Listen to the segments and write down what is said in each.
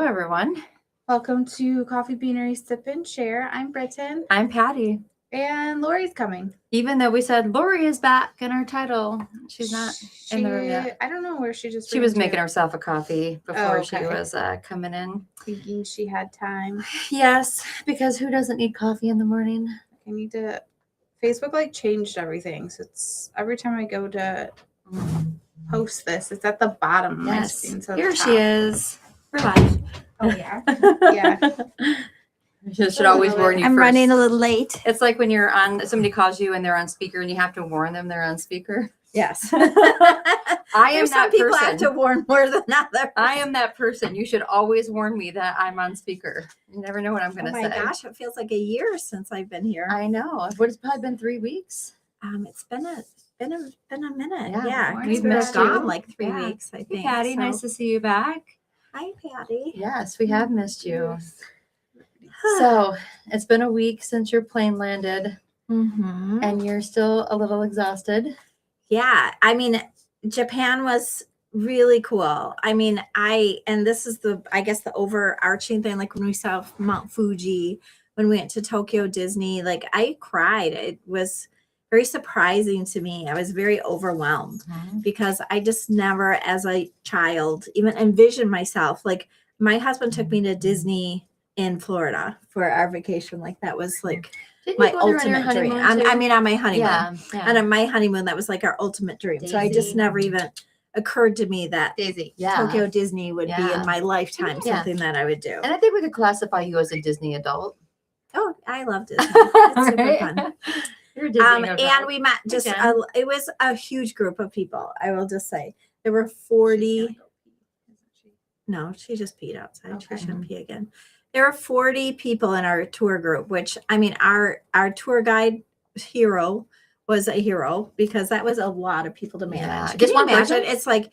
everyone. Welcome to Coffee Beanery Sip and Share. I'm Britton. I'm Patti. And Laurie's coming. Even though we said Laurie is back in our title, she's not in the room yet. I don't know where she just. She was making herself a coffee before she was coming in. Thinking she had time. Yes, because who doesn't need coffee in the morning? I need to. Facebook changed everything, so it's every time I go to post this, it's at the bottom of my screen. So here she is. We're live. Oh yeah, yeah. Should always warn you. I'm first. Running a little late. It's like when you're on. Somebody calls you and they're on speaker, and you have to warn them they're on speaker. Yes. I am some that people person. have to warn more than others. I am that person. You should always warn me that I'm on speaker. You never know what I'm going to say. Oh my gosh, it feels like a year since I've been here. I know. What, it's probably been 3 weeks. It's been a minute. Yeah, Yeah. we've Been missed gone you. like 3 Yeah. weeks, I Hey, think. Patti, So- nice to see you back. Hi, Patti. Yes, we have missed you. So it's been a week since your plane landed, and you're still a little exhausted. Yeah, I mean, Japan was really cool. I mean, and this is I guess the overarching thing, like when we saw Mount Fuji, when we went to Tokyo Disney, I cried. It was very surprising to me. I was very overwhelmed because I just never, as a child, even envisioned myself. My husband took me to Disney in Florida for our vacation. That was my ultimate dream. I mean, on my honeymoon. Yeah. And on my honeymoon, that was our ultimate dream. So I just never even occurred to me that Tokyo Disney would be in my lifetime something that I would do. And I think we could classify you as a Disney adult. Oh, I love Disney. It's super fun. You're a Disney adult. And we met it was a huge group of people. I will just say there were 40. No, she just peed outside. Okay. She shouldn't pee again. There are 40 people in our tour group, which, I mean, our tour guide hero was a hero because that was a lot of people to manage. Yeah. Can Just you one imagine? person?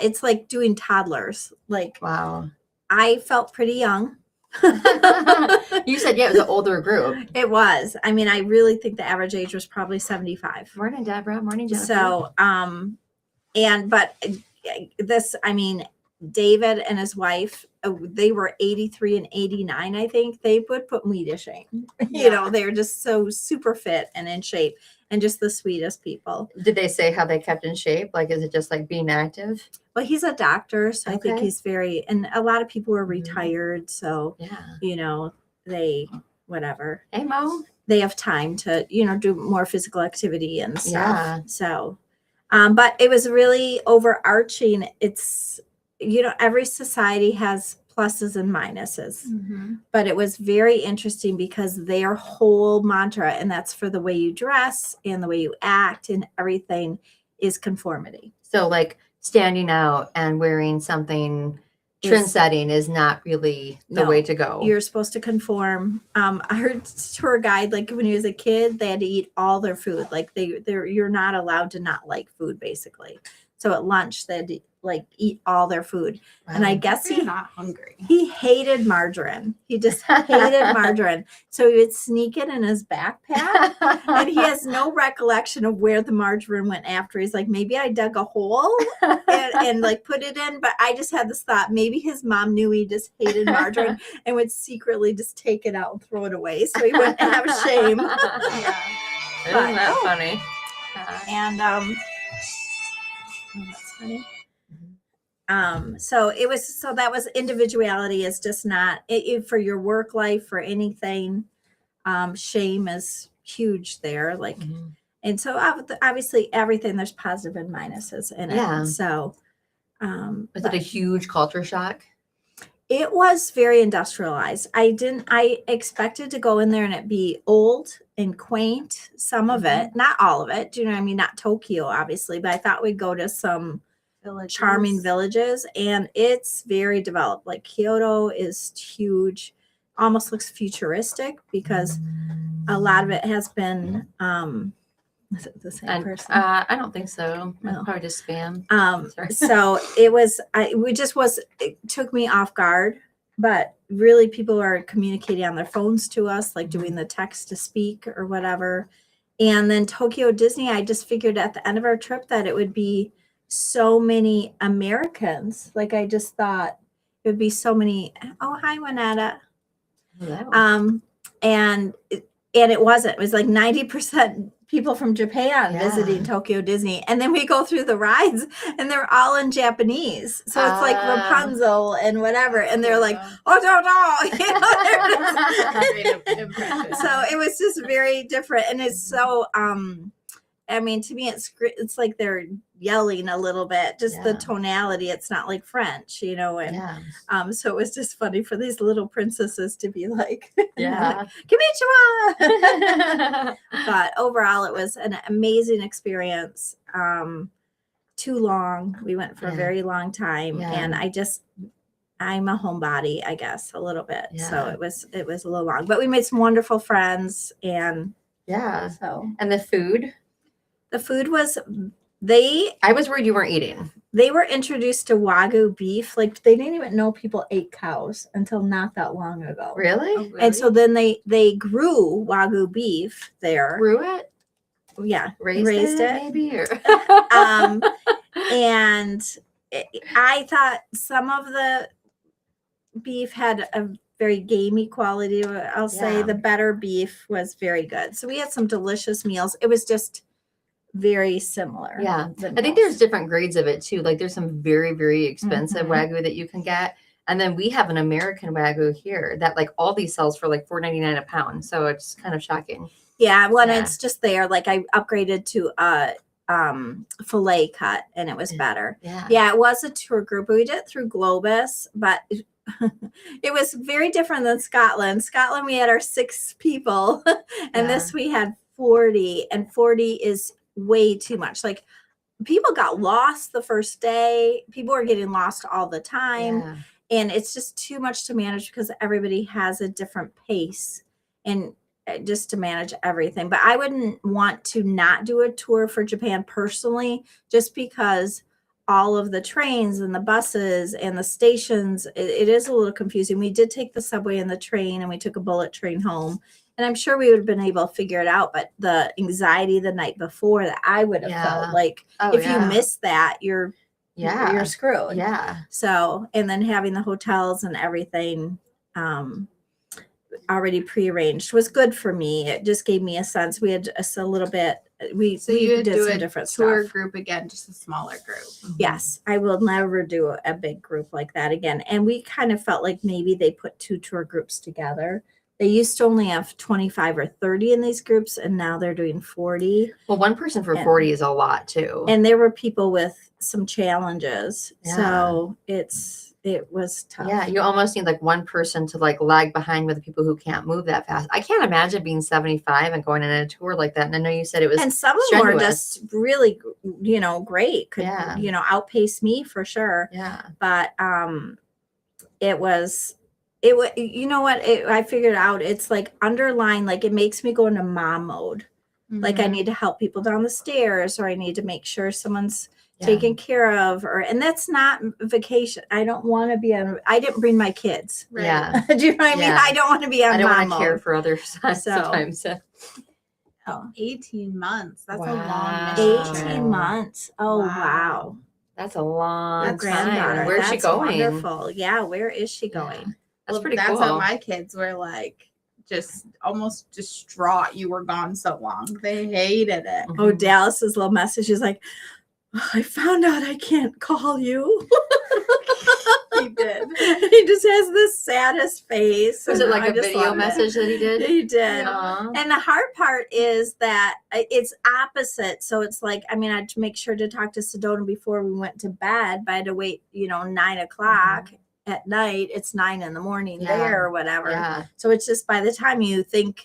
It's like doing toddlers. Wow. I felt pretty young. You said, it was an older group. It was. I mean, I really think the average age was probably 75. Morning, Deborah. Morning, Jennifer. So, David and his wife, they were 83 and 89, I think. They would put me to shame. Yeah. They were just so super fit and in shape and just the sweetest people. Did they say how they kept in shape? Is it just being active? Well, he's a doctor, so I think Okay. he's and a lot of people were retired. So, Yeah. They, whatever. Hey, Mo. They have time to, do more physical activity and stuff. Yeah. So, but it was really overarching. It's, every society has pluses and minuses, but it was very interesting because their whole mantra, and that's for the way you dress and the way you act and everything, is conformity. So standing out and wearing something trend setting is not really the way to go. You're supposed to conform. Our tour guide, when he was a kid, they had to eat all their food. You're not allowed to not like food, basically. So at lunch, they had to eat all their food. Wow. And I guess You're not hungry. he hated margarine. He just hated margarine. So he would sneak it in his backpack. And he has no recollection of where the margarine went after. He's like, maybe I dug a hole and put it in. But I just had this thought, maybe his mom knew he just hated margarine and would secretly just take it out and throw it away so he wouldn't have shame. Yeah. Isn't that funny? And that's funny. So that was individuality is just not it for your work life, for anything. Shame is huge there. And so obviously everything, there's positive and minuses in it. Yeah. So, Was it a huge culture shock? it was very industrialized. I expected to go in there and it be old and quaint, some of it, not all of it. Do you know what I mean? Not Tokyo, obviously, but I thought we'd go to some charming villages, and it's very developed. Kyoto is huge, almost looks futuristic because a lot of it has been is it the same person? I don't think so. No. Probably just spam. Sorry. So it took me off guard, but really people are communicating on their phones to us, doing the text to speak or whatever. And then Tokyo Disney, I just figured at the end of our trip that it would be so many Americans. I just thought it would be so many. Oh, hi, Winetta. Hello. And it wasn't. It was like 90% people from Japan Yeah. visiting Tokyo Disney, and then we go through the rides, and they're all in Japanese. So it's like Rapunzel and whatever, and they're like, "Oh no!" You know, Great impression. so it was just very different, and it's so. I mean, to me, it's like they're yelling a little bit, just the Yeah. tonality. It's not like French, you know, and Yeah. so it was just funny for these little princesses to be like, Yeah. Konnichiwa. But overall, it was an amazing experience. Too long. We went for a Yeah. very long time, Yeah. and I'm a homebody, I guess, a little bit. So Yeah. it was a little long, but we made some wonderful friends, and Yeah. so And the food? the food was I was worried you weren't eating. they were introduced to wagyu beef. Like they didn't even know people ate cows until not that long ago. Really? And so then they grew wagyu beef there. Grew it? Yeah, Raised it? Maybe? Or and I thought some of the beef had a very gamey quality. I'll say Yeah. the better beef was very good. So we had some delicious meals. It was just very similar. Yeah. than I think most. there's different grades of it too. Like there's some very, very expensive Mhm. wagyu that you can get. And then we have an American wagyu here that like Aldi sells for like $4.99 a pound. So it's kind of shocking. Yeah, well, Yeah. it's just there. Like I upgraded to a fillet cut, and it was better. Yeah. Yeah, it was a tour group. We did it through Globus, but it was very different than Scotland. Scotland, we had our 6 people, and Yeah. this we had 40, and 40 is way too much. Like people got lost the first day. People were getting lost all the time. Yeah. And it's just too much to manage because everybody has a different pace and just to manage everything. But I wouldn't want to not do a tour for Japan personally, just because all of the trains and the buses and the stations, it is a little confusing. We did take the subway and the train, and we took a bullet train home. And I'm sure we would have been able to figure it out. But the anxiety the night before that I would have Yeah. felt like if you miss that, you're screwed. Yeah. So, and then having the hotels and everything already prearranged was good for me. It just gave me a sense. We had just a little bit. We you did do some a different tour stuff. group again, just a smaller group. Yes, I will never do a big group like that again. And we kind of felt like maybe they put 2 tour groups together. They used to only have 25 or 30 in these groups, and now they're doing 40. Well, one person for And- 40 is a lot too. And there were people with some challenges. Yeah. So it was tough. Yeah, you almost need like one person to like lag behind with the people who can't move that fast. I can't imagine being 75 and going on a tour like that. And I know you said it was And some of them were strenuous. just really, great. Could, Yeah. outpace me for sure. Yeah. But it was, you know what? I figured out it's like underlying, like it makes me go into mom mode. Like I need to help people down the stairs, or I need to make sure someone's taken care of, and that's not vacation. I don't want to be on. I didn't bring my kids. Right. Yeah. Do you know what I mean? Yeah. I don't want to be on. I don't mom want to care mode. for others sometimes. Oh. 18 months. That's a Wow. long mission. 18 months. Oh wow. That's a long That's time. granddaughter. Where's she That's going? Wonderful. Yeah, where is she going? That's pretty That's cool. how my kids were like, just almost distraught you were gone so long. They hated it. Oh, Dallas's little message is like, I found out I can't call you. He did. He just has the saddest face. Was it and like I a just video love it. message that he did? He did. Aw. And the hard part is that it's opposite. So it's like, I mean, I had to make sure to talk to Sedona before we went to bed, but I had to wait, 9 o'clock at night. It's 9 in the morning Yeah. there or whatever. Yeah. So it's just by the time you think,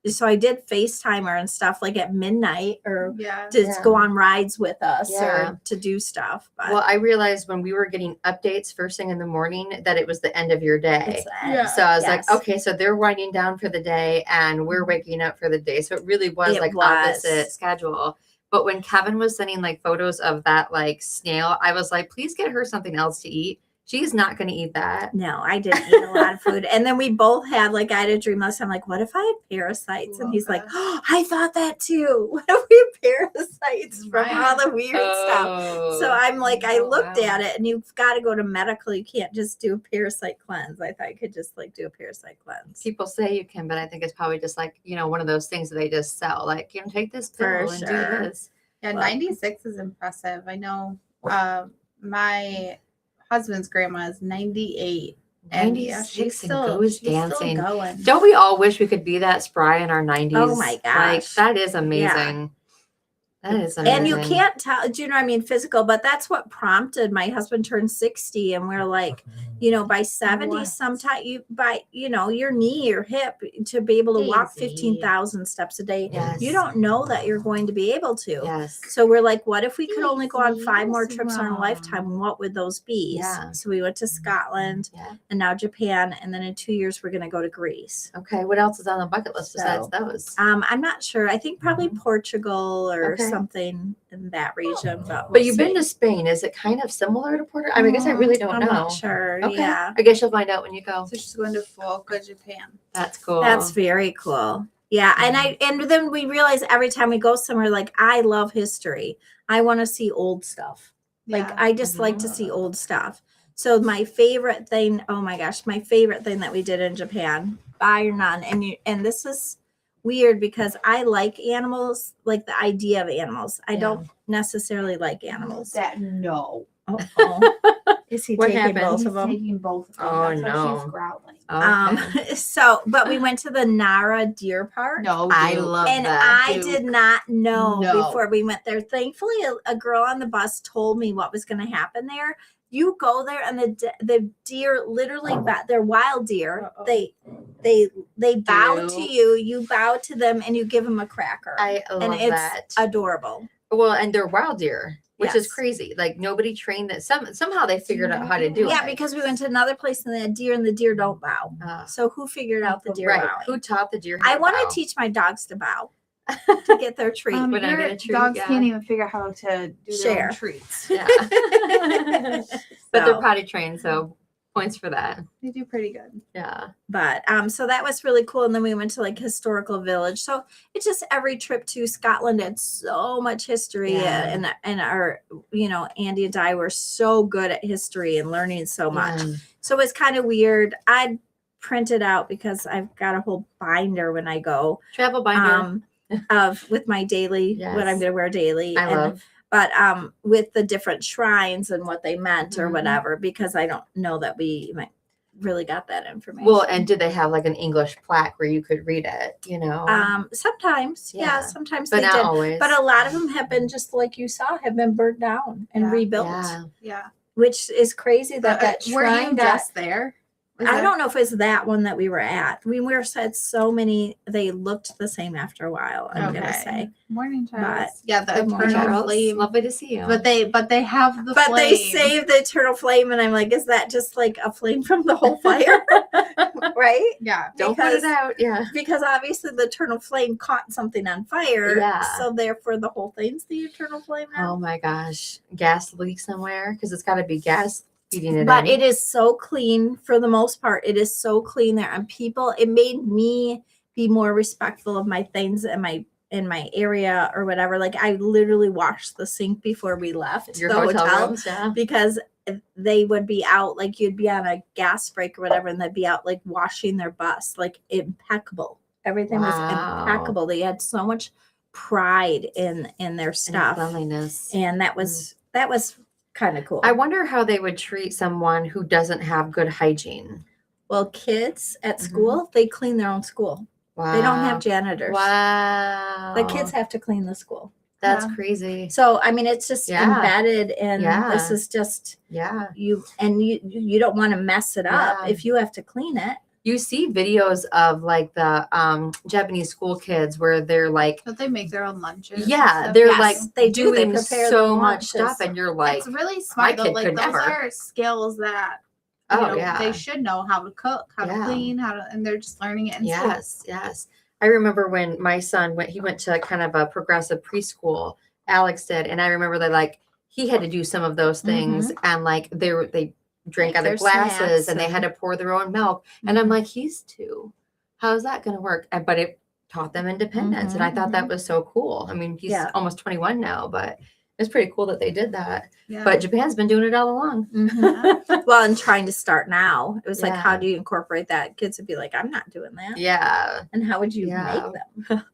so I did FaceTime her and stuff like at midnight or Yeah. to Yeah. go on rides with us Yeah. or to do stuff. But Well, I realized when we were getting updates first thing in the morning that it was the end of your day. it's, Yeah. So I was Yes. like, okay, so they're winding down for the day and we're waking up for the day. So it really was It like was. opposite schedule. But when Kevin was sending like photos of that like snail, I was like, please get her something else to eat She's not going to eat that. No, I didn't eat a lot of food. And then we both had, like, I had a dream last time, like, what if I had parasites? And he's like, oh, I thought that too. What if we have parasites from all the weird stuff? So I'm like, I looked at it, and you've got to go to medical. You can't just do a parasite cleanse. I thought you could just, like, do a parasite cleanse. People say you can, but I think it's probably just like, one of those things that they just sell. Like, take this pill and do this. Yeah, 96 is impressive. I know my husband's grandma is 98. And 96 she's and still goes dancing. Still going. Don't we all wish we could be that spry in our 90s? Oh my gosh. Like, that is amazing. That is amazing. And you can't tell, do you know what I mean, physical, but that's what prompted my husband turned 60, and we're like, by 70 sometime your knee or hip to be able to walk 15,000 steps a day. Yes. You don't know that you're going to be able to. Yes. So we're like, what if we could only go on 5 more trips in our lifetime? What would those be? Yeah. So we went to Scotland and now Japan. And then in 2 years, we're going to go to Greece. Okay. What else is on the bucket list besides those? I'm not sure. I think probably Portugal or something in that region. But you've been to Spain. Is it kind of similar to Portugal? I mean, I guess I really don't know. I'm not sure. Okay. Yeah. I guess you'll find out when you go. So she's going to Fukuoka, Japan. That's cool. That's very cool. Yeah. And then we realize every time we go somewhere, like, I love history. I want to see old stuff. Like, I just like to see old stuff. So my favorite thing, oh my gosh, my favorite thing that we did in Japan, bar none. And this is weird because I like animals, like the idea of animals. I don't necessarily like animals. No. Is he What taking happened? both of them? Taking both of them. Oh, That's why no. she's growling. Okay. But we went to the Nara Deer Park. No, I dude. love And that. I did not know No. before we went there. Thankfully, a girl on the bus told me what was going to happen there. You go there, and the deer literally, they're wild deer. Uh-oh. They bow to you. You bow to them, and you give them a cracker. I love and it's that. adorable. Well, and they're wild deer, which is Yes. crazy. Like, nobody trained that. Somehow they figured out how to do it. Yeah, because we went to another place and they had deer, and the deer don't bow. So who figured out the deer right. bowing? Who taught the deer how I to want bow? to teach my dogs to bow to get their treat. When I get a treat, dogs yeah. can't even figure out how to do their Share. own treats. Yeah. But they're So- potty trained, so points for that. They do pretty good. Yeah. But so that was really cool. And then we went to, like, historical village. So it's just every trip to Scotland had so much history. Yeah. And our, Andy and I were so good at history and learning so much. Yeah. So it's kind of weird. I printed out because I've got a whole binder when I go Travel binder. with my daily, what I'm Yes. going to wear daily. I love. But with the different shrines and what they meant or Mhm. whatever, because I don't know that we really got that information. Well, and did they have like an English plaque where you could read it? Sometimes, Yeah. sometimes but they not did. always. But a lot of them have been, just like you saw, have been burned down and Yeah. rebuilt, Yeah. Yeah. which is crazy that Were you shrine got. just there? I don't know if it's that one that we were at. We were at so many, they looked the same after a while, I'm going to say. Morning, But- Charles. Yeah, the Good morning, eternal Charles. flame. Lovely to see you. But they have the But flame. they saved the eternal flame, and I'm like, is that just like a flame from the whole fire? Right? Yeah. Don't put because- it out. Yeah. Because obviously the eternal flame caught something on fire. Yeah. So therefore the whole thing's the eternal flame now. Oh my gosh. Gas leak somewhere because it's got to be gas feeding it. But in. it is so clean for the most part. It is so clean there, and it made me be more respectful of my things in my area or whatever. Like, I literally washed the sink before we left Your the hotel rooms, yeah. because they would be out, like, you'd be on a gas break or whatever, and they'd be out, like, washing their bus, like, impeccable. Everything was Wow. impeccable. They had so much pride in their And stuff, cleanliness. and that was kind of cool. I wonder how they would treat someone who doesn't have good hygiene. Well, kids at Mhm. school, they clean their own school. Wow. They don't have janitors. Wow. The kids have to clean the school. That's Yeah. crazy. So, I mean, it's just Yeah. embedded, and Yeah. this is just Yeah. you don't want to mess it up Yeah. if you have to clean it. You see videos of like the Japanese school kids where they're like, But they make their own lunches. and yeah, stuff. they're Yes, like they do. They doing prepare so their much lunches. stuff, and you're like, It's really smart. my Though. kid Like could those never. are skills that yeah. they should know how to cook, how Yeah. to clean, and they're just learning it in school. Yes. I remember when my son went to kind of a progressive preschool, Alex did, and I remember that like he had to do some of those things, and like they drink Make out of their glasses snacks and they had to pour their own milk. And I'm like, he's 2. How's that going to work? But it taught them independence. And I thought that was so cool. I mean, he's Yeah. almost 21 now, but it's pretty cool that they did that. Yeah. But Japan's been doing it all along. Well, and trying to start now, it was like, how Yeah. do you incorporate that? Kids would be like, I'm not doing that. Yeah. And how would you Yeah. make them?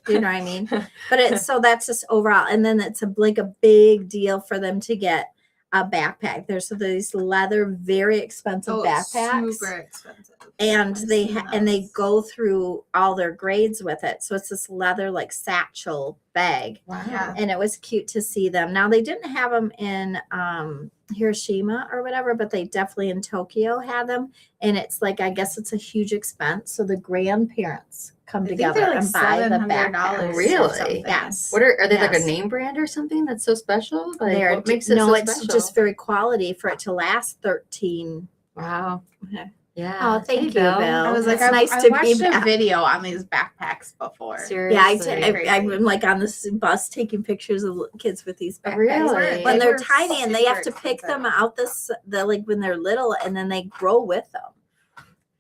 You know what I mean? But it's so that's just overall, and then it's like a big deal for them to get a backpack. There's these leather, very expensive backpacks, super expensive. and I've they seen and they those. go through all their grades with it. So it's this leather like satchel bag, Wow. Yeah. and it was cute to see them. Now they didn't have them in Hiroshima or whatever, but they definitely in Tokyo had them, and it's like I guess it's a huge expense. So the grandparents come I think together they're like and buy the $700 backpack. or Really? something. Yes. What are they like Yes. a name brand or something that's so special? Like, They're what makes it no, so it's special? just very quality for it to last 13. Wow. Okay. Yeah. Oh, thank Hey, you, Bill. Bill. I was like, It's nice I to watched be a back. video on these backpacks before. Seriously. Yeah, Crazy. I'm like on this bus taking pictures of kids with these backpacks. Really? When They they're were tiny and they have to super pick them expensive. out the like when they're little and then they grow with them.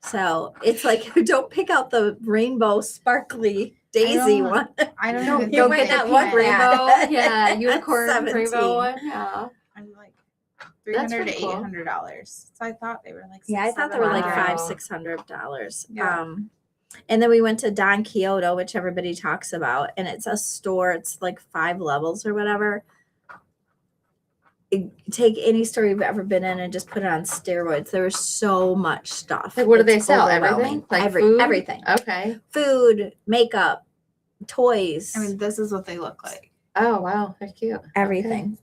So it's like don't pick out the rainbow sparkly daisy don't- one. I don't No, even you don't might get not the want pink that. rainbow. Yeah, At unicorn 17. rainbow one. Yeah. I'm like That's $300 to pretty cool. $800. So I thought they were like Yeah, I thought they were like Wow. $500-$600. Yeah. And then we went to Don Quixote, which everybody talks about, and it's a store. It's like 5 levels or whatever. Take any store you've ever been in and just put it on steroids. There was so much stuff. Like, what do they It's sell? overwhelming. Everything? Like food? Everything. Okay. Food, makeup, toys. I mean, this is what they look like. Oh, wow. That's cute. everything.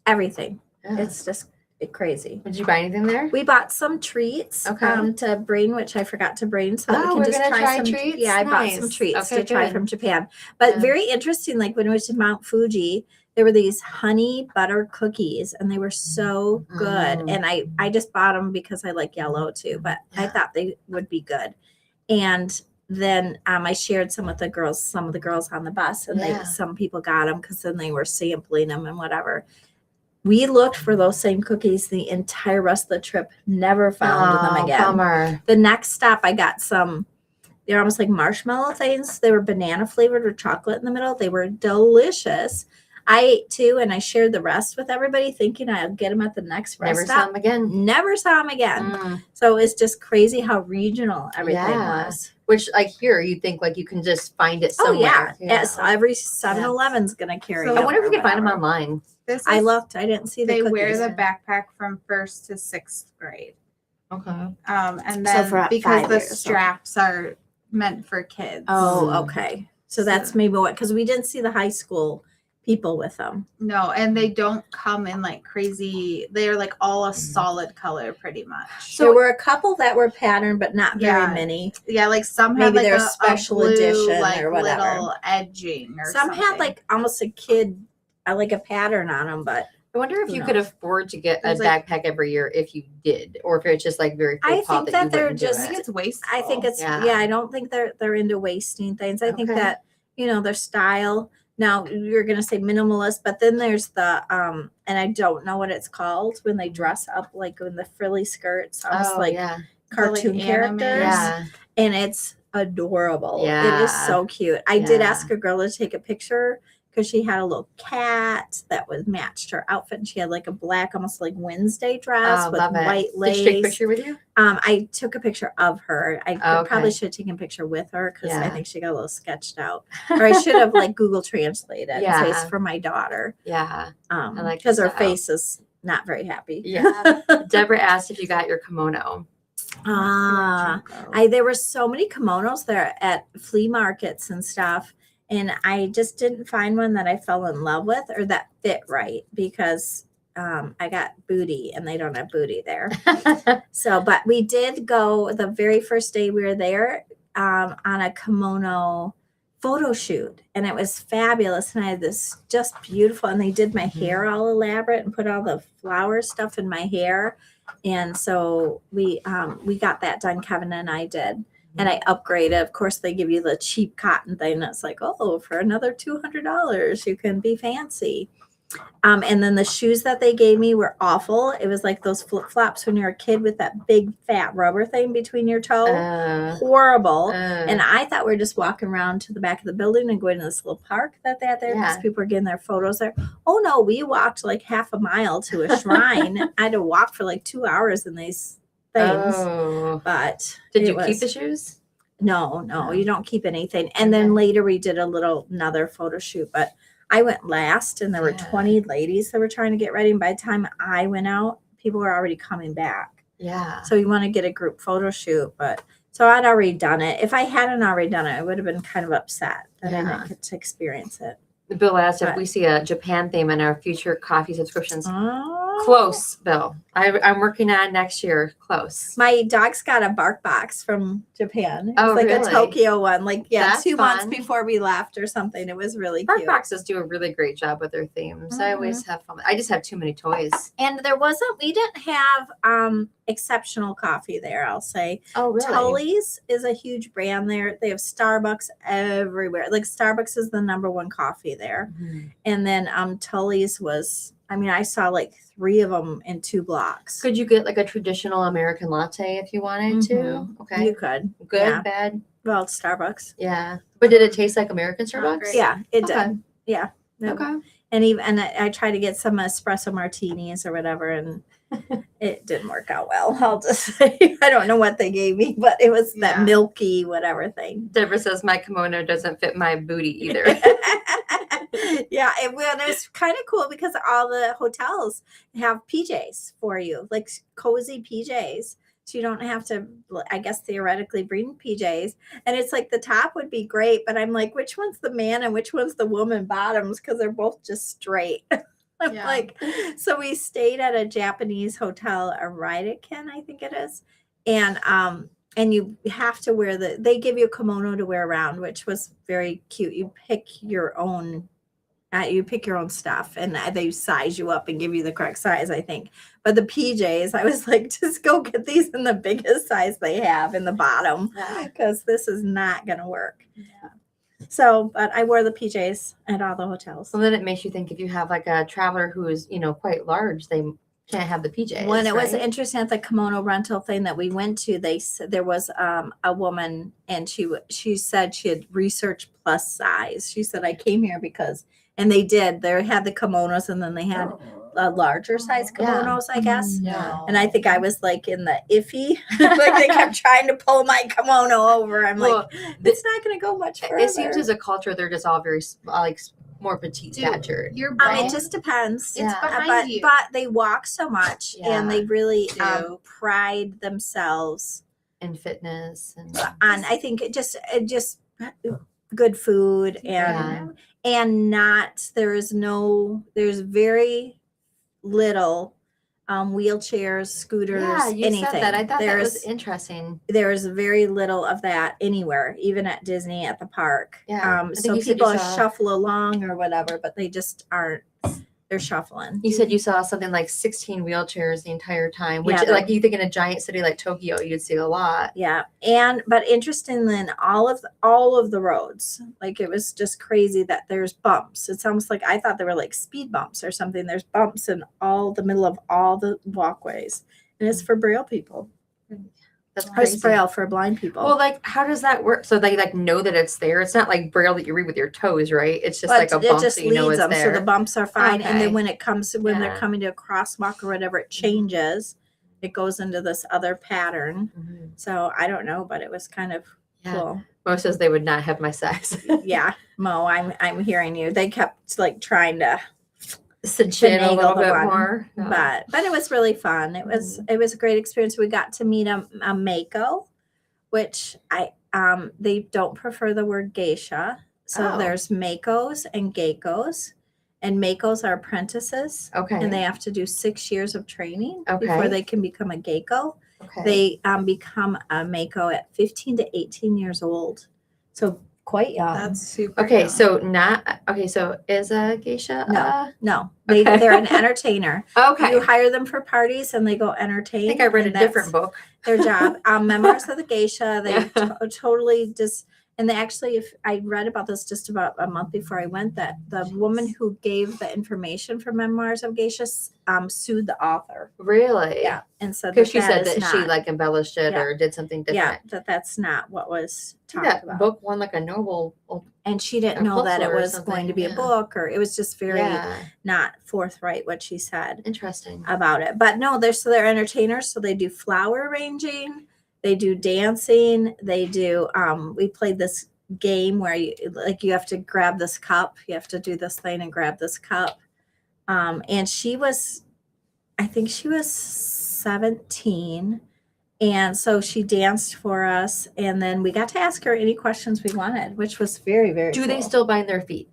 Everything. Yeah. It's just crazy. Did you buy anything there? We bought some treats Okay. to bring, which I forgot to bring, so that Oh, we we're can just gonna try some treats? Yeah, I bought some Nice. treats Okay, to try good. from Japan. But Yeah. very interesting. Like when we went to Mount Fuji, there were these honey butter cookies, and they were so good. Mm. And I just bought them because I like yellow too, but I Yeah. thought they would be good. And then I shared some of the girls on the bus, and Yeah. some people got them because then they were sampling them and whatever. We looked for those same cookies the entire rest of the trip, never found them again. Bummer. The next stop, I got some, they're almost like marshmallow things. They were banana flavored with chocolate in the middle. They were delicious. I ate 2 and I shared the rest with everybody thinking I'd get them at the next rest Never saw stop. them again. Never saw them again. Mm. So it's just crazy how regional everything Yeah. was. Which, like here, you think like you can just find it Oh somewhere. yeah. you Yes, know? every 7-Eleven's gonna carry So them. I wonder if or we can find them whatever. online. This I is- looked. I didn't see the They cookies. wear the backpack from 1st to 6th grade. Okay. And So then for because 5 the years, okay. straps are meant for kids. Oh, Mm. okay. So that's maybe what, because we didn't see the high school people with them. No, and they don't come in like crazy. They're like all a solid color pretty much. So there were a couple that were patterned, but not very Yeah. many. Yeah, like some had Maybe like they're a special blue, edition like or whatever. little edging or Some something. had like almost a kid, like a pattern on them, but I wonder if Who you could knows? afford to get a There's, like- backpack every year if you did, or if it's just like very I full pop think that you that they're wouldn't do just- I think it. it's wasteful. I think it's Yeah. I don't think they're into wasting things. I think Okay. that their style. Now you're gonna say minimalist, but then there's the and I don't know what it's called when they dress up like in the frilly skirts, almost Oh, like yeah. cartoon Like characters. anime. Yeah. And it's adorable. It Yeah. is so cute. I did Yeah. ask a girl to take a picture because she had a little cat that was matched her outfit, and she had like a black, almost like Wednesday dress Oh, with love it. white Did you take a lace. picture with you? I took a picture of her. I Oh, probably okay. should have taken a picture with her because I Yeah. think she got a little sketched out. Or I should have like Google translated in Yeah. case for my daughter. Yeah. like Because her that. face is not very happy. Yeah. Deborah asked if you got your kimono. There were so many kimonos there at flea markets and stuff, and I just didn't find one that I fell in love with or that fit right because I got booty and they don't have booty there. So, but we did go the very first day we were there on a kimono photo shoot, and it was fabulous. And I had this just beautiful, and they did my hair all elaborate and put all the flower stuff in my hair. And so we got that done. Kevin and I did, and I upgraded. Of course, they give you the cheap cotton thing. That's like, oh, for another $200, you can be fancy. And then the shoes that they gave me were awful. It was like those flip flops when you're a kid with that big fat rubber thing between your toe. Horrible. And I thought we were just walking around to the back of the building and going to this little park that they had there because people were getting their photos there. Oh no, we walked like half a mile to a shrine. I had to walk for like 2 hours in these things. But did you keep the shoes? No, you don't keep anything. And then later we did another photo shoot, but I went last and there were 20 ladies that were trying to get ready. And by the time I went out, people were already coming back. Yeah. So you want to get a group photo shoot, but so I'd already done it. If I hadn't already done it, I would have been kind of upset that I didn't get to experience it. Bill asked if we see a Japan theme in our future coffee subscriptions. Close, Bill. I'm working on next year. Close. My dog's got a bark box from Japan. It's like a Tokyo one. That's 2 months fun. before we left or something. It was really Bark cute. boxes do a really great job with their themes. I always have fun. I just have too many toys. And we didn't have exceptional coffee there, I'll say. Oh, really? Tully's is a huge brand there. They have Starbucks everywhere. Like Starbucks is the number one coffee there. And then Tully's was, I saw like 3 of them in 2 blocks. Could you get like a traditional American latte if you wanted to? Okay. You could. Good, Yeah. bad? Well, it's Starbucks. Yeah. But did it taste like American Starbucks? great. Yeah, it Okay. did. Yeah. No. Okay. And I tried to get some espresso martinis or whatever, and it didn't work out well. I'll just say, I don't know what they gave me, but it was that milky whatever thing. Deborah says my kimono doesn't fit my booty either. Yeah, it was kind of cool because all the hotels have PJs for you, like cozy PJs. So you don't have to, I guess, theoretically bring PJs. And it's like the top would be great, but I'm like, which one's the man and which one's the woman bottoms? Because they're both just straight. I'm like, so we stayed at a Japanese hotel, a Raidaken, I think it is. And you have to wear they give you a kimono to wear around, which was very cute. You pick your own stuff and they size you up and give you the correct size, I think. But the PJs, I was like, just go get these in the biggest size they have in the bottom because this is not going to work. Yeah. So, but I wore the PJs at all the hotels. So then it makes you think if you have like a traveler who is, quite large, they can't have the PJs. When it was interesting at the kimono rental thing that we went to, they said there was a woman and she said she had researched plus size. She said, I came here because, and they did, they had the kimonos and then they had larger size kimonos, I guess. Yeah. And I think I was like in the iffy, like they kept trying to pull my kimono over. I'm like, it's not going to go much further. It seems as a culture, they're just all very more petite statured. It just depends. It's behind you. But they walk so much and they really pride themselves in fitness and I think it just good food and not there's very little wheelchairs, scooters, anything. Said that. I thought that was interesting. There's very little of that anywhere, even at Disney at the park. Yeah. So people shuffle along or whatever, but they just aren't. They're shuffling. You said you saw something like 16 wheelchairs the entire time, which like you think in a giant city like Tokyo, you'd see a lot. Yeah. But interestingly, in all of the roads, like it was just crazy that there's bumps. It's almost like I thought they were like speed bumps or something. There's bumps in the middle of all the walkways. And it's for Braille people. That's crazy. Or Braille for blind people. Well, like, how does that work? So they like know that it's there. It's not like Braille that you read with your toes, right? It's just like a bump, so you know it's there. So the bumps are fine. Okay. And then when they're coming to a crosswalk or whatever, it changes. It goes into this other pattern. Mm-hmm. So I don't know, but it was kind of cool. Mo says they would not have my size. Yeah, Mo, I'm hearing you. They kept like trying to cinch in a little bit more, but it was really fun. It was a great experience. We got to meet a maiko, which they don't prefer the word geisha. So there's maikos and geikos, and maikos are apprentices. Okay, and they have to do 6 years of training before they can become a geiko. Okay, they become a maiko at 15 to 18 years old. So quite young. That's super young. So is a geisha? No. They're an entertainer. Okay. You hire them for parties and they go entertain. I think I read a different book. Their job. Members of the geisha, they totally just, And they actually, if I read about this just about a month before I went, that the woman who gave the information for Memoirs of Geisha sued the author. Really? Yeah, and said Because she that said is that she not- like embellished it Yeah. or did something different. yeah, that's not what was talked That about. book won like a Nobel. And she didn't or know that it Pulitzer or was going to be something, a book, or it was just very Yeah. not forthright what she said Interesting. about it. But no, they're entertainers, so they do flower arranging, they do dancing, they do we played this game where you have to grab this cup, you have to do this thing and grab this cup. And I think she was 17, and so she danced for us, and then we got to ask her any questions we wanted, which was very, very Do they cool. still bind their feet?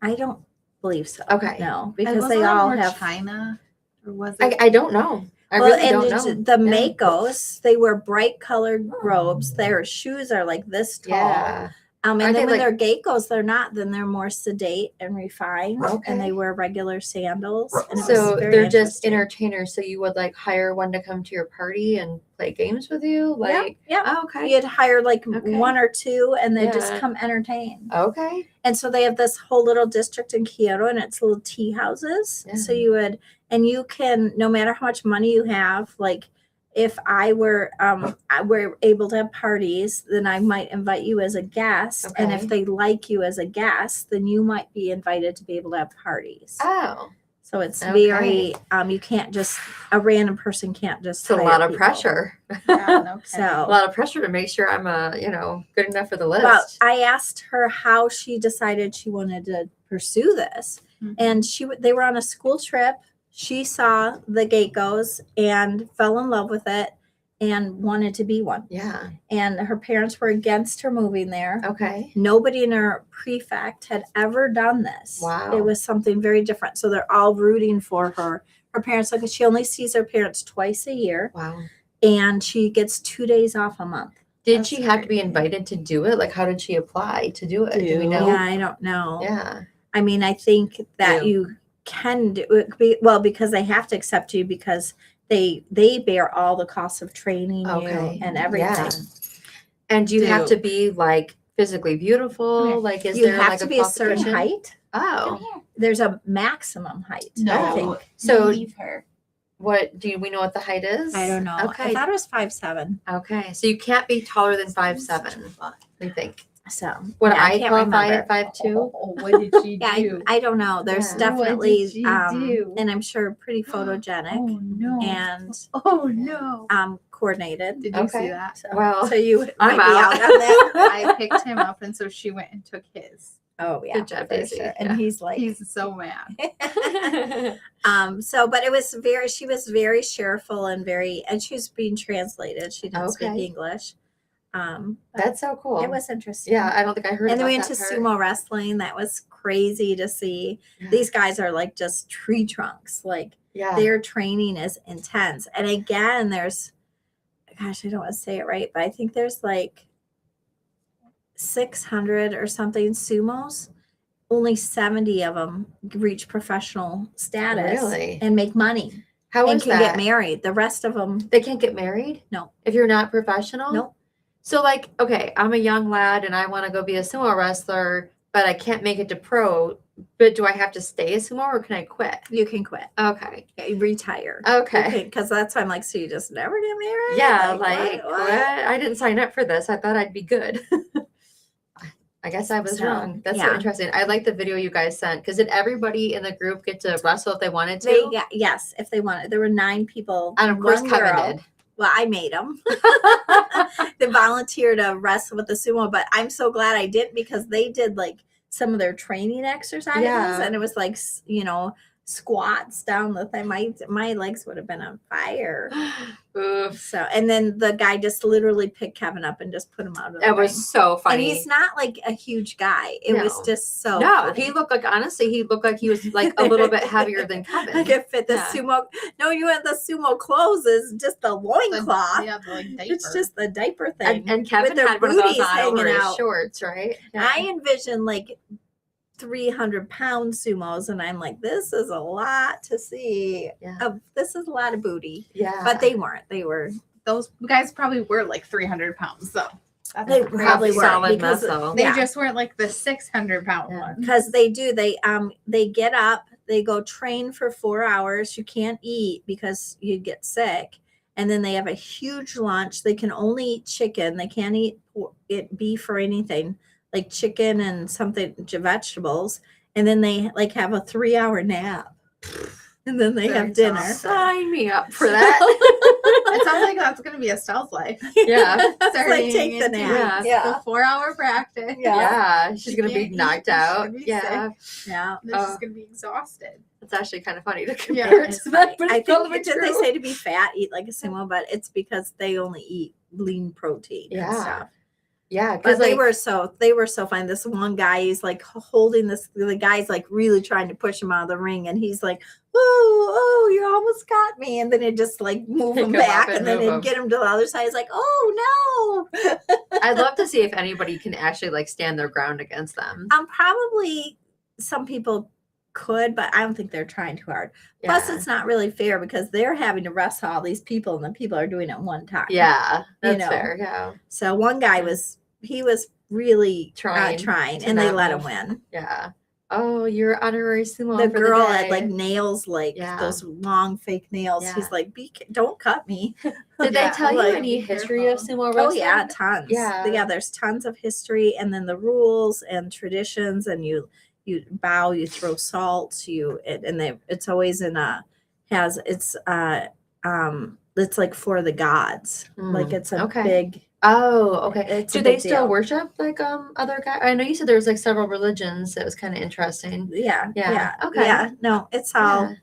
I don't believe so. Okay. No, And because was they it all more have China, or was it? I don't know. I well, really and don't it's- know. the Yeah. maikos, they wear bright colored robes. Their shoes are like this tall. Yeah. And Aren't then they when like- they're geckos, they're not. Then they're more sedate and refined, Okay. and they wear regular sandals. And it So was very they're just interesting. entertainers. So you would like hire one to come to your party and play games with you? Like, yeah. oh, okay. You'd hire like Okay. one or two, and they just Yeah. come entertain. Okay. And so they have this whole little district in Kyoto, and it's little tea houses. Yeah. So you can, no matter how much money you have, like if I were able to have parties, then I might invite you as a guest. And if Okay. they like you as a guest, then you might be invited to be able to have parties. Oh, So it's okay. very, you can't just, a random person can't just. it's a hire lot of people. pressure. Yeah, no So- kidding. A lot of pressure to make sure I'm good enough for the list. Well, I asked her how she decided she wanted to pursue this. Mhm. And they were on a school trip. She saw the geckos and fell in love with it and wanted to be one. Yeah. And her parents were against her moving there. Okay. Nobody in her prefect had ever done this. Wow. It was something very different. So they're all rooting for her. Her parents, like, she only sees her parents twice a year, Wow. and she gets 2 days off a month. Did That's she have to be crazy. invited to do it? Like, how did she apply to do it? Do we know? Yeah, I don't know. Yeah. I mean, I think that Yeah. you can do it because they have to accept you because they bear all the costs of training Okay. you and everything. Yeah. And do you have Do- to be like physically beautiful? Yeah. Is You there have like to a be a certain qualification? height. Oh. There's a maximum height. I No, think. So- leave her. What do we know what the height is? I don't know. I Okay. thought it was 5'7". Okay. So you can't be taller than 5'7", we think. So Would yeah, I can't qualify remember. at 5'2"? Oh, what did she Yeah, do? I don't know. There's Yeah. definitely What did she do? and I'm sure pretty photogenic Oh no! and Oh no! coordinated. Did you Okay. see that? So, Well, so you I'm might be out. out on that. I picked him up, and so she went and took his. Oh yeah, Good job, for Daisy. sure. And Yeah. he's like, He's so mad. so but she was very cheerful and she was being translated. She didn't speak Okay. English. But That's so cool. it was interesting. Yeah, I don't think I heard And then about we went to that part. sumo wrestling. That was crazy to see. Yeah. These guys are like just tree trunks. Like Yeah. their training is intense. And again, gosh, I don't want to say it right, but I think there's like 600 or something sumos. Only 70 of them reach professional status Really? and make money How and is can that? get married. The rest of them, They can't get married? No. If you're not professional? Nope. So like, okay, I'm a young lad and I want to go be a sumo wrestler, but I can't make it to pro. But do I have to stay a sumo or can I quit? you can quit. Okay. You retire. Okay. Because that's why I'm like, so you just never get married? Yeah, Like, what? I didn't sign up for this. I thought I'd be good. I guess I was So, wrong. That's so yeah. interesting. I like the video you guys sent because did everybody in the group get to wrestle if they wanted to? Yes, if they wanted. There were 9 people. And of course, one Kevin girl. did. Well, I made them. They volunteered to wrestle with the sumo, but I'm so glad I didn't because they did like some of their training exercises, Yeah. and it was like squats down the thing. My legs would have been on fire. Oof. So, and then the guy just literally picked Kevin up and just put him out of the That ring. was so And funny. he's not like a huge guy. It was No. just so No, funny. he looked like he looked like he was like a little bit heavier than Kevin. Like it fit the Yeah. sumo. No, you want the sumo clothes is just the loincloth. Yeah, the, like, It's diaper. just the diaper thing. And Kevin their had one of those booties on over hanging his out. shorts, right? I envision like 300-pound sumos, and I'm like, this is a lot to see. Yeah. This is a lot of booty. Yeah. But they weren't. They were. Those guys probably were like 300 pounds, though. That's They crazy. probably were solid because muscle. They yeah. just weren't like the 600-pound ones. Because they get up, they go train for 4 hours. You can't eat because you'd get sick. And then they have a huge lunch. They can only eat chicken. They can't eat beef or anything like chicken and something vegetables. And then they like have a 3-hour nap. And then they Very have dinner. soft. Sign me up for that. It sounds like that's going to be a stealth life. Yeah. It's like take the into nap. Yeah. The 4-hour practice. Yeah. She's She going to be can't eat, knocked she's out. gonna be Yeah. Yeah. Then she's going to be exhausted. It's actually kind of funny to Yeah, compare It's to that. funny. But I it's totally think did they true. say to be fat, eat like a sumo, but it's because they only eat lean protein and Yeah. stuff. Yeah. But Because they like, were so fine. This one guy, he's like holding this. The guy's like really trying to push him out of the ring, and he's like, "Oh, you almost got me!" And then it just like move Pick him him up back, and and then move it'd him. get him to the other side. He's like, "Oh no!" I'd love to see if anybody can actually like stand their ground against them. Probably some people could, but I don't think they're trying too hard. Plus, Yeah. it's not really fair because they're having to wrestle all these people, and the people are doing it one time. Yeah. That's know. fair. Yeah. So one guy Yeah. was really Trying trying, to and they not let him move. win. Yeah. Oh, you're honorary sumo. The for girl the had day. like nails, like Yeah. those long fake nails. Yeah. He's like, don't cut me. Did Yeah, they tell like, you any be history of careful. sumo Oh wrestling? yeah, tons. Yeah. There's tons of history, and then the rules and traditions, and you bow, you throw salt, it's always in it's like for the gods. Like it's a okay. big. Oh, okay. It's a Do they big still deal. worship like other guys? I know you said there was like several religions. That was kind of interesting. Yeah. Yeah, okay. Yeah. No, it's all. Yeah.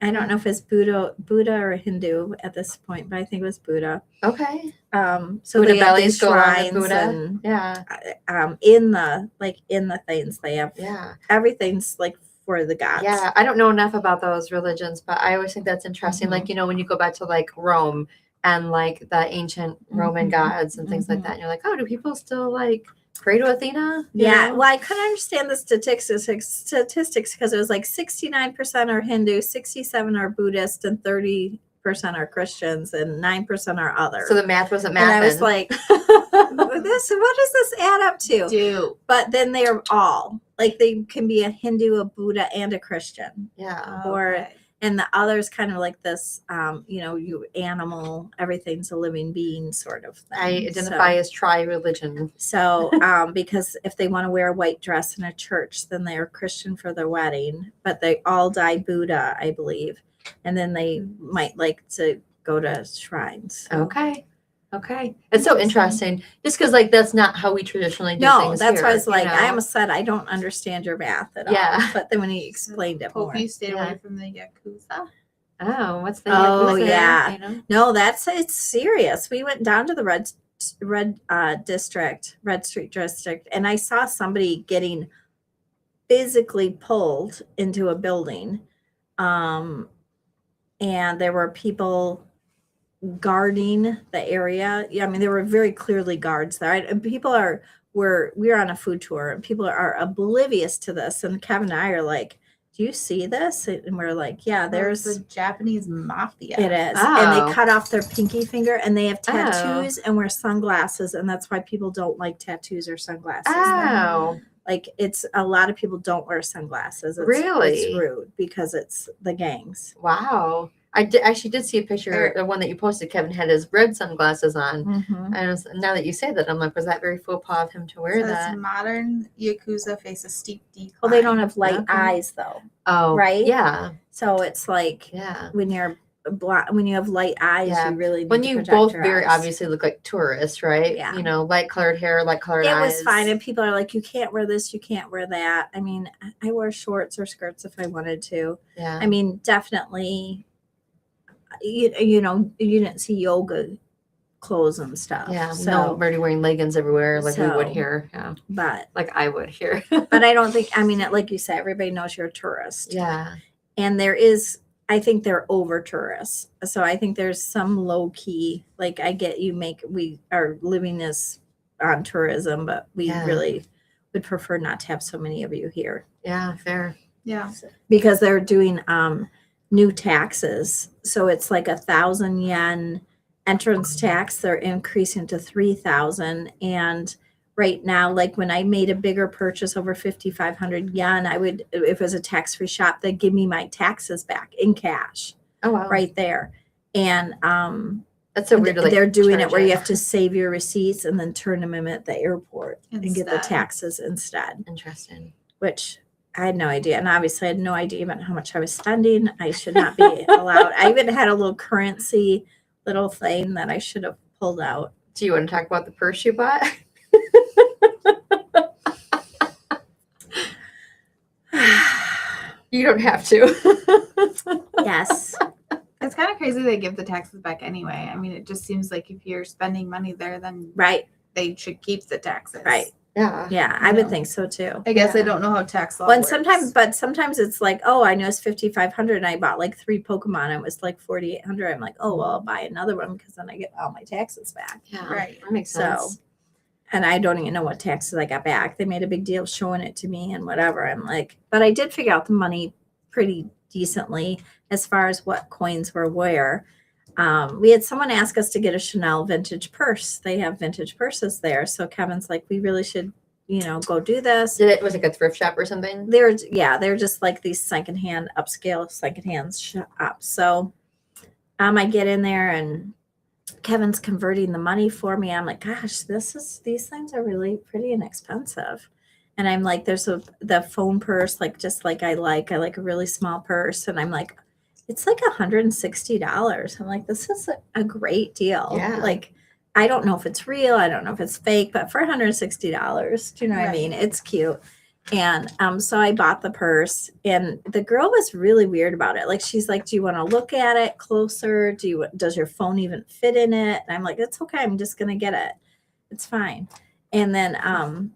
I don't know if it's Buddha or Hindu at this point, but I think it was Buddha. Okay. So Buddha they have bellies these go along with shrines Buddha. and Yeah. in the things they have. Yeah. Everything's like for the gods. Yeah. I don't know enough about those religions, but I always think that's interesting. Mhm. Like, when you go back to like Rome and like the ancient Roman Mhm. gods and things like Mhm. that, and you're like, oh, do people still like pray to Athena? You Yeah, know? well, I couldn't understand the statistics because it was like 69% are Hindu, 67 are Buddhist, and 30% are Christians, and 9% are other. So the math wasn't and math. I was like, what does this add up to? Do. But then they're all like they can be a Hindu, a Buddha, and a Christian. yeah. Or- And the other's kind of like this, you animal, everything's a living being sort of thing. I identify as tri-religion. So, because if they want to wear a white dress in a church, then they are Christian for their wedding, but they all die Buddha, I believe. And then they might like to go to shrines. So- Okay. It's so interesting. Just because like that's not how we traditionally do No, things that's here, why I was like, you I know? almost said I don't understand your math at Yeah. all. But then when he explained it more. Hope you stayed Yeah. away from the Yakuza. Oh, what's the Oh, Yakuza, yeah. you know? No, it's serious. We went down to the Red Street district, and I saw somebody getting physically pulled into a building. And there were people guarding the area. Yeah, I mean, there were very clearly guards there. And people we were on a food tour, and people are oblivious to this. And Kevin and I are like, do you see this? And we're like, yeah, there's the Japanese mafia. it is. And Oh. they cut off their pinky finger, and they have tattoos and wear sunglasses. And that's why people don't like tattoos or sunglasses. Oh, Like it's a lot of people don't wear sunglasses. Really? It's rude because it's the gangs. wow. I actually did see a picture. The one that you posted, Kevin had his red sunglasses on. Now that you say that, I'm like, was that very faux pas of him to wear Says that? modern Yakuza face a steep decline. Well, they don't have light Okay. eyes though. Oh, Right? Yeah. So it's like Yeah. when when you have light eyes, Yeah. you really need When to you protect both your very eyes. obviously look like tourists, right? Yeah. Light colored hair, light colored It eyes. was fine, and people are like, you can't wear this, you can't wear that. I mean, I wear shorts or skirts if I wanted to. Yeah. I mean, definitely, you didn't see yoga clothes and stuff. Yeah. So, Nobody wearing leggings everywhere like we would So- here. Yeah. but Like I would here. but I don't think. I mean, like you said, everybody knows you're a tourist. yeah. And I think they're over tourists. So I think there's some low key, like I get we are living this on tourism, but we Yeah. really would prefer not to have so many of you here Yeah. Fair. Yeah. because they're doing new taxes. So it's like 1,000 yen entrance tax, they're increasing to 3,000. And right now, like when I made a bigger purchase over 5,500 yen, if it was a tax-free shop, they'd give me my taxes back in cash Oh wow. right there. And That's so weird. To, like, they're doing it charge where you have to save your receipts and then turn them in at the airport and get the Instead. taxes instead, Interesting. which I had no idea. And obviously I had no idea even how much I was spending. I should not be allowed. I even had a little currency little thing that I should have pulled out. Do you want to talk about the purse you bought? You don't have to. Yes. It's kind of crazy they give the taxes back anyway. I mean, it just seems like if you're spending money there, then Right. they should keep the taxes. Right. Yeah. Yeah. I would think so too. I guess Yeah. I don't know how tax law Well, and works. sometimes it's like, oh, I know it's 5,500 and I bought like 3 Pokemon. It was like 4,800. I'm like, oh, well, I'll buy another one because then I get all my taxes back. Yeah. Right. That makes So, sense. and I don't even know what taxes I got back. They made a big deal showing it to me and whatever. I'm like, but I did figure out the money pretty decently as far as what coins were where. We had someone ask us to get a Chanel vintage purse. They have vintage purses there. So Kevin's like, we really should, go do this. Was it like a thrift shop or something? They're just like these secondhand upscale secondhand shops. So I get in there and Kevin's converting the money for me. I'm like, gosh, these things are really pretty inexpensive. And I'm like, there's the phone purse, like just like I like a really small purse. And I'm like, it's like $160. I'm like, this is a great deal. Yeah. Like, I don't know if it's real. I don't know if it's fake, but for $160, do you know what I Right. mean? It's cute. And so I bought the purse and the girl was really weird about it. Like, she's like, do you want to look at it closer? Does your phone even fit in it? And I'm like, it's okay. I'm just going to get it. It's fine. And then,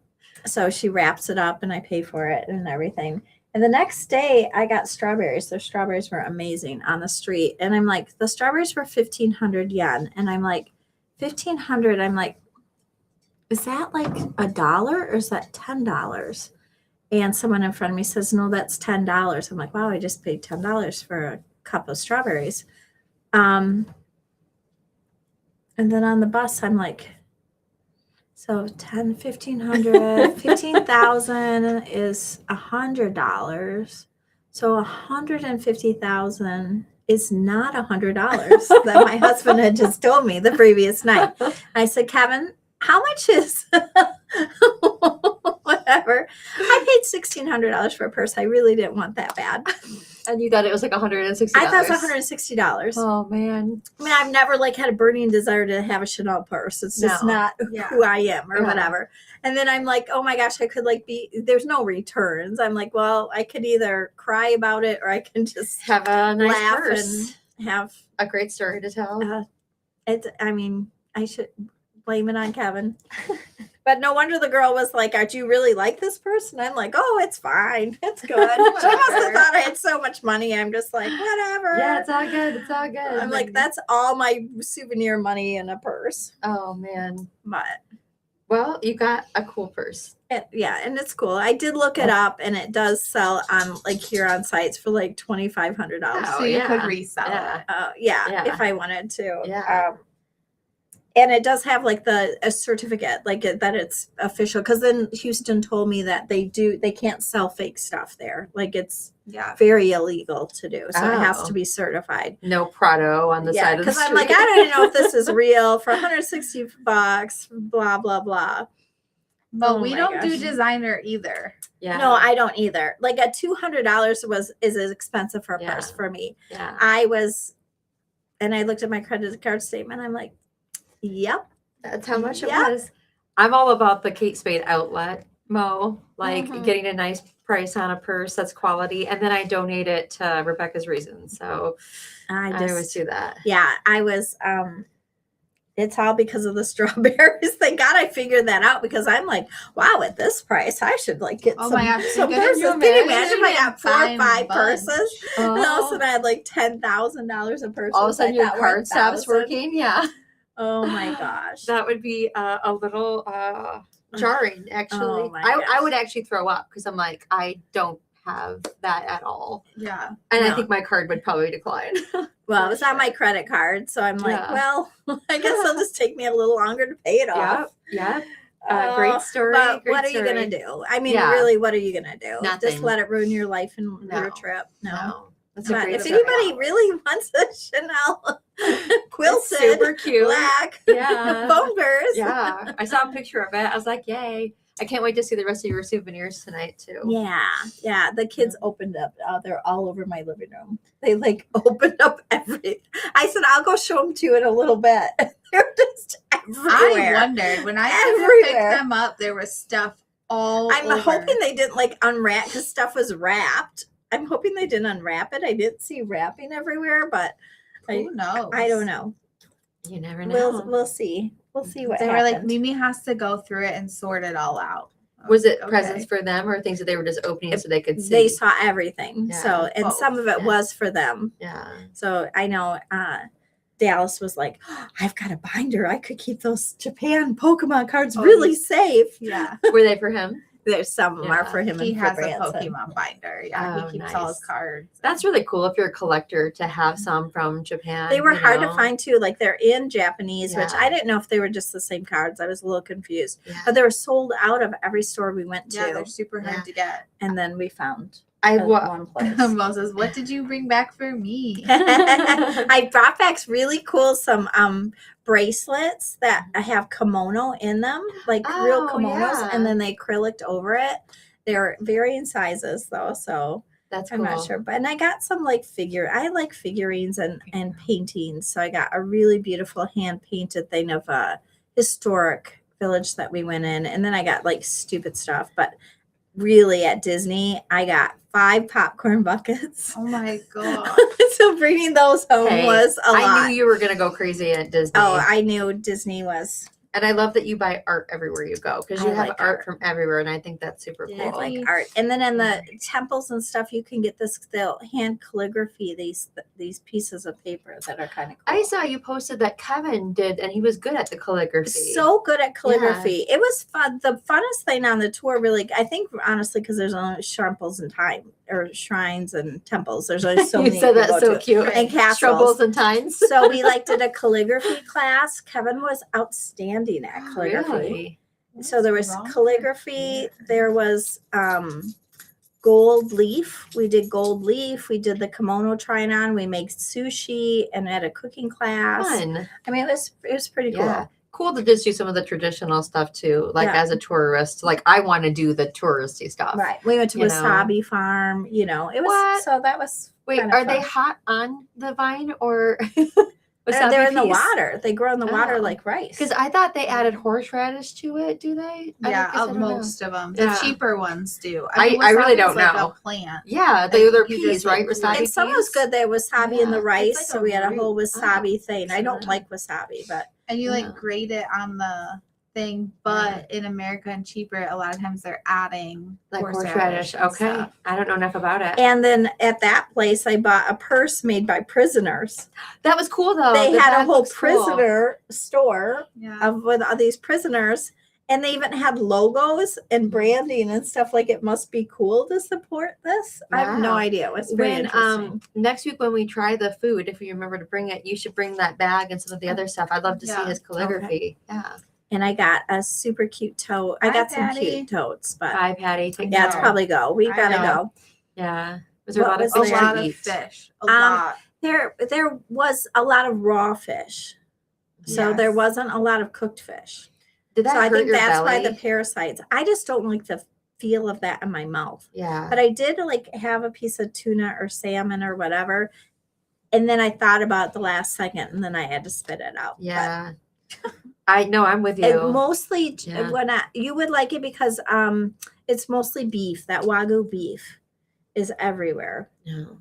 so she wraps it up and I pay for it and everything. And the next day I got strawberries. Their strawberries were amazing on the street. And I'm like, the strawberries were 1,500 yen. And I'm like, 1,500. I'm like, is that like $1 or is that $10? And someone in front of me says, no, that's $10. I'm like, wow, I just paid $10 for a cup of strawberries. And then on the bus, I'm like, so 10, 1,500, 15,000 is $100. So 150,000 is not $100 that my husband had just told me the previous night. I said, Kevin, how much is whatever? I paid $1,600 for a purse. I really didn't want that bad. And you thought it was like $160. I thought it was $160. Oh man. I mean, I've never had a burning desire to have a Chanel purse. It's just No. not Yeah. who I am or Yeah. whatever. And then I'm like, oh my gosh, I could there's no returns. I'm like, well, I could either cry about it or I can just Have a nice laugh purse. and have A great story to tell. I should blame it on Kevin. But no wonder the girl was like, do you really like this purse? And I'm like, oh, it's fine. It's good. She must have thought I had so much money. I'm just like, whatever. Yeah, it's all good. It's all good. I'm like, that's all my souvenir money in a purse. Oh man. But Well, you got a cool purse. and it's cool. I did look it up and it does sell on here on sites for like $2,500. Oh, So you yeah. could resell Yeah. it. Yeah, Yeah. if I wanted to. Yeah. And it does have like a certificate, that it's official. Because then Houston told me that they can't sell fake stuff there. Like it's Yeah. very illegal to do. So it has Oh. to be certified. No Prado on the side of the Because street. I'm like, I don't even know if this is real for $160, blah, blah, blah. But Oh we my don't do gosh. designer either. Yeah. No, I don't either. Like a $200 is as expensive for a Yeah. purse for me. Yeah. And I looked at my credit card statement. I'm like, yep. That's how much it Yeah. was. I'm all about the Kate Spade outlet, Mo. Like Mhm. getting a nice price on a purse that's quality, and then I donate it to Rebecca's Reasons. So I always do that. Yeah, I was it's all because of the strawberries. Thank God I figured that out because I'm like, wow, at this price, I should get Oh some, my gosh, some can you purses. Can you imagine? imagine if I got 4 or 5 Bunch. purses? And all of a Oh, sudden I had like $10,000 of purses. all of a sudden I your thought were card stops 1,000. working. Yeah. Oh my gosh. That would be a little jarring, actually. Oh my I gosh. would actually throw up because I'm like, I don't have that at all. Yeah. And I No. think my card would probably decline. Well, it was on my credit card, so I'm like, Yeah. well, I guess it'll just take me a little longer to pay it off. Yep. Great story. But great what are you story. gonna do? I mean, Yeah. really, what are you gonna do? Nothing. Just let it ruin your life and No. your trip? No. That's a But great if story. anybody really wants a Chanel It's quilted, super cute. black Yeah. bone purse. Yeah. I saw a picture of it. I was like, yay. I can't wait to see the rest of your souvenirs tonight too. Yeah. The kids opened up. They're all over my living room. They like opened up every. I said, I'll go show them to you in a little bit. They're just everywhere. I wondered when I picked Everywhere. them up, there was stuff all I'm over. hoping they didn't like unwrap because stuff was wrapped. I'm hoping they didn't unwrap it. I didn't see wrapping everywhere, but Who knows? I don't know. You never know. We'll see. We'll see what They happens. were like, Mimi has to go through it and sort it all out. I Was it like, presents okay. for them or things that they were just opening so they could see? They saw everything. Yeah. So, and Both. some of it Yeah. was for them. Yeah. So I know Dallas was like, oh, I've got a binder. I could keep those Japan Pokemon cards Oh, really safe. Yeah. Were they for him? There's some of them are Yeah. for him He and for has a Branson. Pokemon binder. Yeah. Oh, He keeps all his nice. cards. That's really cool if you're a collector to have some from Japan. They were you hard to know? find too. Like they're in Japanese, which Yeah. I didn't know if they were just the same cards. I was a little confused. Yeah. But they were sold out of every store we went Yeah, to. they're super hard Yeah. to get. And then we found I one place. Moses, what did you bring back for me? I brought back really cool some bracelets that have kimono in them, like real Oh, kimonos, yeah. and then they acrylic over it. They're varying sizes though, so That's I'm cool. not sure. But and I got some like I like figurines and paintings. So I got a really beautiful hand painted thing of a historic village that we went in, and then I got like stupid stuff. But really at Disney, I got 5 popcorn buckets. Oh my god. So bringing those home Hey, was a lot. I knew you were gonna go crazy at Disney. Oh, I knew Disney was. and I love that you buy art everywhere you go because you I have like art art. from everywhere, and I think that's super I cool. like art. And then in the temples and stuff, you can get the hand calligraphy, these pieces of paper that are kind of cool. I saw you posted that Kevin did, and he was good at the calligraphy. So good at calligraphy. It was fun. The funnest thing on the tour, really, I think, honestly, because there's only shrines and temples. There's only so you many. said to that go so to. cute. And castles. Troubles and times. So we did a calligraphy class. Kevin was outstanding at calligraphy. Really? So there was Wrong with calligraphy. There was gold leaf. We did gold leaf. We did the kimono trying on. We made sushi and had a cooking class. Fun. I mean, it was pretty cool. Yeah. Cool to just do some of the traditional stuff too. Like Yeah. as a tourist, like I want to do the touristy stuff. Right. We went to You know. Wasabi Farm. It was What? so that was Wait, kinda are they fun. hot on the vine or? They're in the water. They grow in the water Oh. like rice. Because I thought they added horseradish to it. Do they? Yeah, I don't know. most of them. The Yeah. cheaper ones do. I really wasabi's don't like know. A plant. Yeah, Like, they're you peas, just, like, right? Wasabi And some was peas? good. There was wasabi in Yeah. the rice, It's like so a we had a root. whole wasabi thing. I don't Yeah. like wasabi, but And you Yeah. like grate it on the thing, but in America and cheaper, a lot of times they're adding Like horseradish. horseradish. and Okay. stuff. I don't know enough about it. and then at that place I bought a purse made by prisoners. That was cool though. They The had a bag whole looks cool. prisoner store Yeah. with all these prisoners, and they even had logos and branding and stuff. Like it must be cool to support this. I have no Wow. idea. It was very When interesting. next week when we try the food, if you remember to bring it, you should bring that bag and some of the other stuff. I'd love to see Yeah. his calligraphy. Yeah. And I got a super cute tote. I Hi, got some Patty. cute totes, but Bye, Patty. Take yeah, it's care. probably go. We I gotta know. go. Yeah. Was there What a lot of was A fish there? lot to of eat? fish. A Um, lot. There was a lot of raw fish. So there Yes. wasn't a lot of cooked fish. Did that So I hurt think your that's belly? why the parasites. I just don't like the feel of that in my mouth. Yeah. But I did like have a piece of tuna or salmon or whatever. And then I thought about it the last second and then I had to spit it out. But- Yeah. I know. I'm with you. and mostly Yeah. you would like it because it's mostly beef. That wagyu beef is everywhere. No.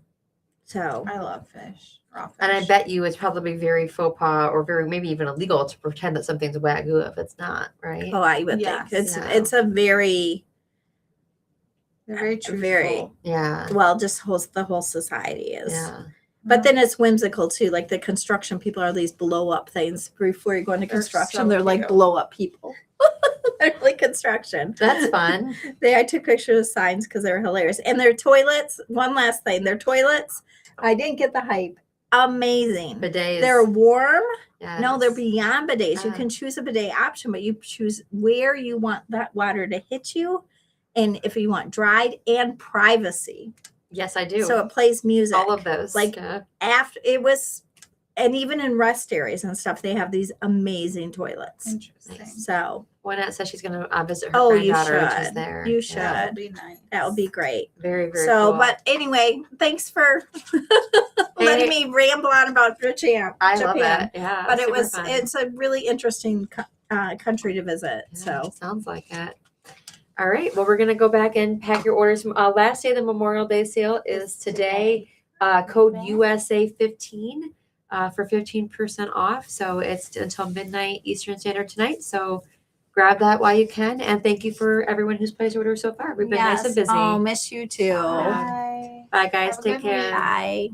So I love fish. Raw fish. And I bet you it's probably very faux pas or very maybe even illegal to pretend that something's wagyu if it's not, right? I would Yes. think it's Yeah. it's a very They're very truthful. very Yeah. just the whole society is. Yeah. But then it's whimsical too. Like the construction people are these blow up things before you go into They're construction. so They're like cute. blow up people. They're like construction. That's fun. I took pictures of signs because they were hilarious. And their toilets, one last thing, their toilets, I didn't get the hype. Amazing. Bidets. They're warm. Yes. No, they're beyond bidets. You Ah. can choose a bidet option, but you choose where you want that water to hit you. And if you want dried and privacy. Yes, I do. So it plays music. All of those. Like after it was, and even in rest areas and stuff, they have these amazing toilets. Interesting. Nice. So Lynette says she's going to visit her Oh, you granddaughter, which is should. there. You Yeah. should. That would be nice. that would be great. Very, very So, cool. but anyway, thanks for letting me ramble on about Japan. I love it. Yeah. But super fun. it's a really interesting country to visit. Yeah, So sounds like it. All right. Well, we're going to go back and pack your orders. Last day of the Memorial Day sale is today. Code USA 15 for 15% off. So it's until midnight Eastern Standard tonight. So grab that while you can. And thank you for everyone who's placed orders so far. We've been nice and busy. Oh, miss you too. Bye. Bye, guys. Have a Take good week. care. Bye.